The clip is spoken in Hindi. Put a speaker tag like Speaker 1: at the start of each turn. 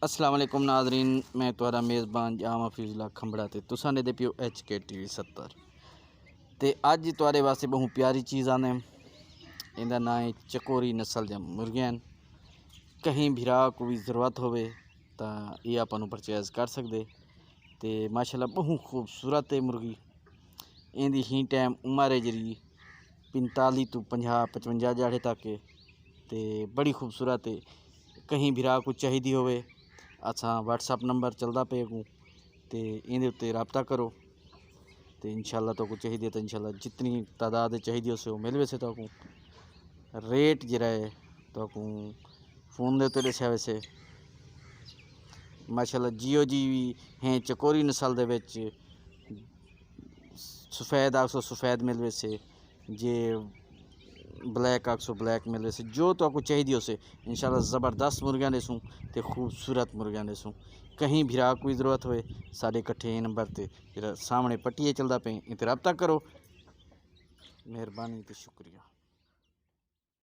Speaker 1: अस्सलाम वालेकुम नाजरीन, मैं तुहारा मेज़बान जाम हफीज़ुल्लाह खंबड़ा ते तुसां दे पियो HK TV 70 ते अज तुहारे वास्ते बहुत प्यारी चीज़ आने। इंदा नाम है चकोरी नस्ल दे मुर्गियां। कहीं भीरा को भी ज़रूरत होवे तो ये आपां परचेज़ कर सकते। तो माशाल्लाह बहुत खूबसूरत है मुर्गी। इंदी ही टाइम उम्र है जी 45 तो 50-55 जाड़े तक है। तो बड़ी खूबसूरत है। कहीं भीरा को चाहिए होवे अच्छा WhatsApp नंबर चलता पे को तो इन उत्ते रबता करो। तो इंशाल्लाह तो को चाहिए तो इंशाल्लाह जितनी तादाद चाहिए उसे मिल वैसे तो को रेट जरा है तो को फ़ोन दे उत्ते दस्या वैसे। माशाल्लाह जियो जी भी हैं चकोरी नस्ल दे विच सफ़ेद आखो सफ़ेद मिल वैसे जे ब्लैक आखो ब्लैक मिल वैसे जो तो आपको चाहिए उसे इंशाल्लाह ज़बरदस्त मुर्गियां देसूँ तो खूबसूरत मुर्गियां देसूँ। कहीं भीरा कोई ज़रूरत होए साढ़े कट्ठे नंबर ते सामने पट्टिए चलता पे इन रबता करो। मेहरबानी तो शुक्रिया।